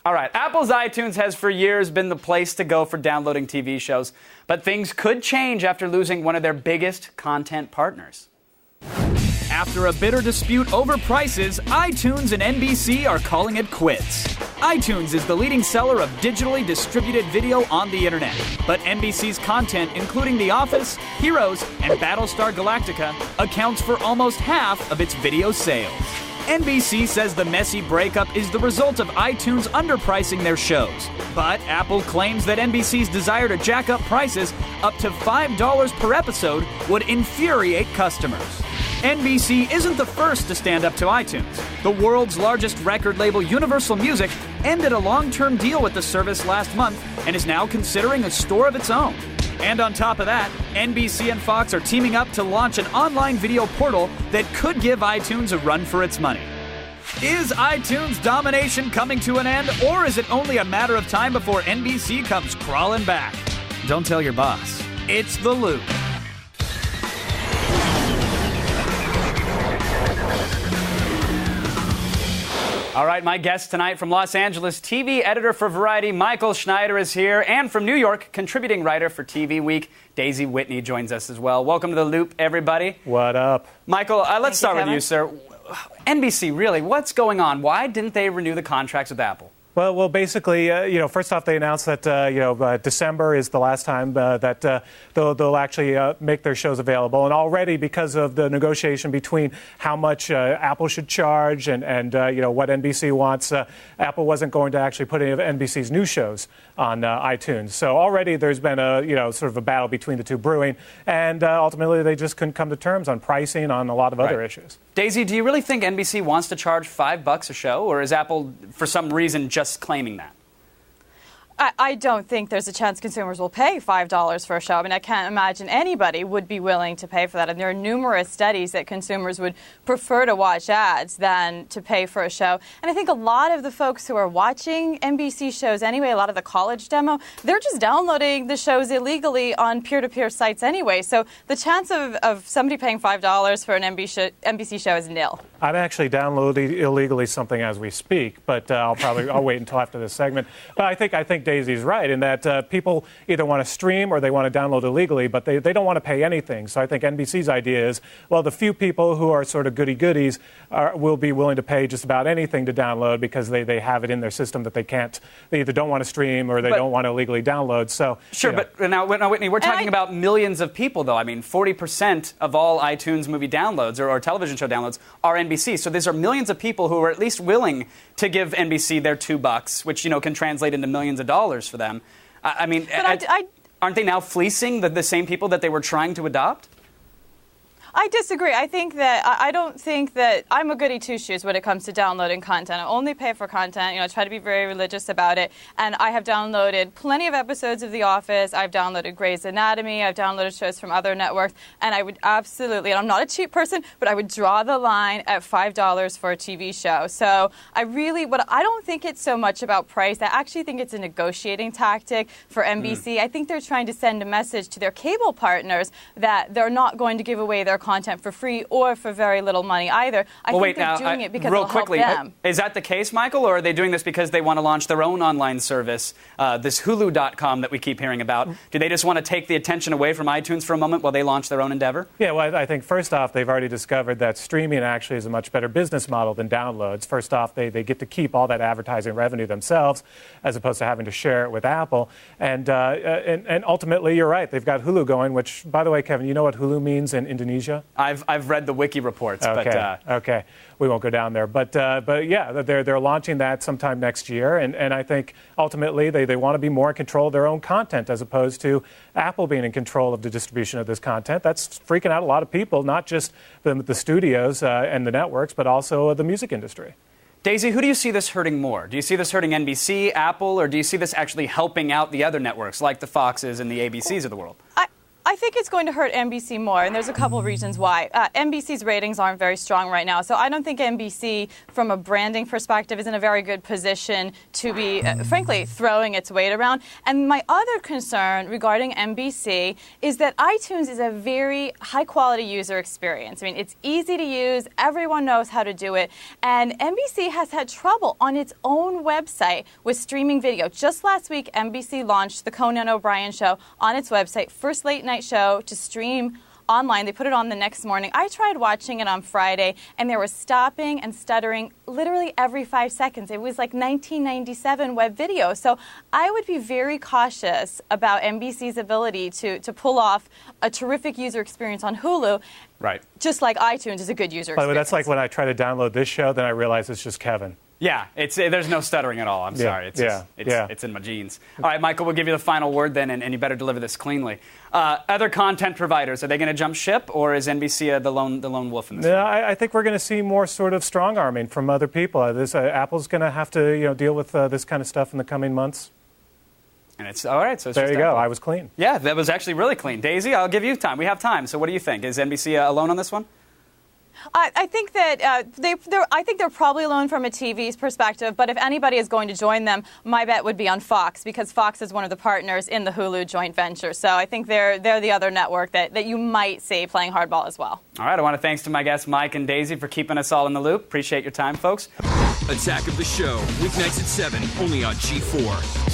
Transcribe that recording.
All right, Apple's iTunes has for years been the place to go for downloading TV shows, but things could change after losing one of their biggest content partners. After a bitter dispute over prices, iTunes and NBC are calling it quits. iTunes is the leading seller of digitally distributed video on the internet, but NBC's content, including The Office, Heroes, and Battlestar Galactica, accounts for almost half of its video sales. NBC says the messy breakup is the result of iTunes underpricing their shows. But Apple claims that NBC's desire to jack up prices up to $5 per episode would infuriate customers. NBC isn't the first to stand up to iTunes. The world's largest record label, Universal Music, ended a long-term deal with the service last month and is now considering a store of its own. And on top of that, NBC and Fox are teaming up to launch an online video portal that could give iTunes a run for its money. Is iTunes domination coming to an end, or is it only a matter of time before NBC comes crawling back? Don't tell your boss. It's The Loop. All right, my guest tonight from Los Angeles, TV editor for Variety, Michael Schneider is here, and from New York, contributing writer for TV Week, Daisy Whitney joins us as well. Welcome to The Loop, everybody. What up? Michael, let's start with you, sir. NBC, really, what's going on? Why didn't they renew the contracts with Apple? Well, basically, first off, they announced that, December is the last time that they'll actually make their shows available. And already, because of the negotiation between how much Apple should charge and what NBC wants, Apple wasn't going to actually put any of NBC's new shows on iTunes. So already there's been sort of a battle between the two brewing. And ultimately, they just couldn't come to terms on pricing, on a lot of other issues. Daisy, do you really think NBC wants to charge $5 a show, or is Apple, for some reason, just claiming that? I don't think there's a chance consumers will pay $5 for a show. I mean, I can't imagine anybody would be willing to pay for that. And there are numerous studies that consumers would prefer to watch ads than to pay for a show. And I think a lot of the folks who are watching NBC shows anyway, a lot of the college demo, they're just downloading the shows illegally on peer-to-peer sites anyway. So the chance of somebody paying $5 for an NBC show is nil. I'm actually downloading illegally something as we speak, but I'll wait until after this segment. But I think Daisy's right in that people either want to stream or they want to download illegally, but they don't want to pay anything. So I think NBC's idea is, well, the few people who are sort of goody-goodies will be willing to pay just about anything to download because they have it in their system that they either don't want to stream or they don't want to illegally download. So sure, but now, Whitney, we're talking about millions of people, though. I mean, 40% of all iTunes movie downloads or television show downloads are NBC. So these are millions of people who are at least willing to give NBC their $2, which can translate into millions of dollars for them. I mean, aren't they now fleecing the same people that they were trying to adopt? I disagree. I don't think that I'm a goody two-shoes when it comes to downloading content. I only pay for content. I try to be very religious about it. And I have downloaded plenty of episodes of The Office. I've downloaded Grey's Anatomy. I've downloaded shows from other networks. And I would absolutely, and I'm not a cheap person, but I would draw the line at $5 for a TV show. So I don't think it's so much about price. I actually think it's a negotiating tactic for NBC. I think they're trying to send a message to their cable partners that they're not going to give away their content for free or for very little money either. I think they're doing it because it'll help them. Is that the case, Michael, or are they doing this because they want to launch their own online service, this Hulu.com that we keep hearing about? Do they just want to take the attention away from iTunes for a moment while they launch their own endeavor? Yeah, well, I think first off, they've already discovered that streaming actually is a much better business model than downloads. First off, they get to keep all that advertising revenue themselves as opposed to having to share it with Apple. And ultimately, you're right, they've got Hulu going, which, by the way, Kevin, you know what Hulu means in Indonesia? I've read the wiki reports. Okay. Okay. We won't go down there. But yeah, they're launching that sometime next year. And I think ultimately they want to be more in control of their own content as opposed to Apple being in control of the distribution of this content. That's freaking out a lot of people, not just the studios and the networks, but also the music industry. Daisy, who do you see this hurting more? Do you see this hurting NBC, Apple, or do you see this actually helping out the other networks like the Foxes and the ABCs of the world? I think it's going to hurt NBC more, and there's a couple reasons why. NBC's ratings aren't very strong right now, so I don't think NBC, from a branding perspective, is in a very good position to be, frankly, throwing its weight around. And my other concern regarding NBC is that iTunes is a very high-quality user experience. I mean, it's easy to use, everyone knows how to do it, and NBC has had trouble on its own website with streaming video. Just last week, NBC launched the Conan O'Brien Show on its website, first late-night show to stream online. They put it on the next morning. I tried watching it on Friday, and there was stopping and stuttering literally every 5 seconds. It was like 1997 web video. So I would be very cautious about NBC's ability to pull off a terrific user experience on Hulu. Right. Just like iTunes is a good user experience. By the way, that's like when I try to download this show, then I realize it's just Kevin. Yeah, there's no stuttering at all. I'm sorry. It's in my genes. All right, Michael, we'll give you the final word then, and you better deliver this cleanly. Other content providers, are they going to jump ship, or is NBC the lone wolf in this? No, I think we're going to see more sort of strong-arming from other people. Apple's going to have to deal with this kind of stuff in the coming months. And it's all right. So it's there you go. Apple. I was clean. Yeah, that was actually really clean. Daisy, I'll give you time. We have time. So what do you think? Is NBC alone on this one? I think that I think they're probably alone from a TV's perspective, but if anybody is going to join them, my bet would be on Fox, because Fox is one of the partners in the Hulu joint venture. So I think they're the other network that you might see playing hardball as well. All right, I want to thanks to my guests Mike and Daisy for keeping us all in the loop. Appreciate your time, folks. Attack of the Show, weeknights at 7, only on G4.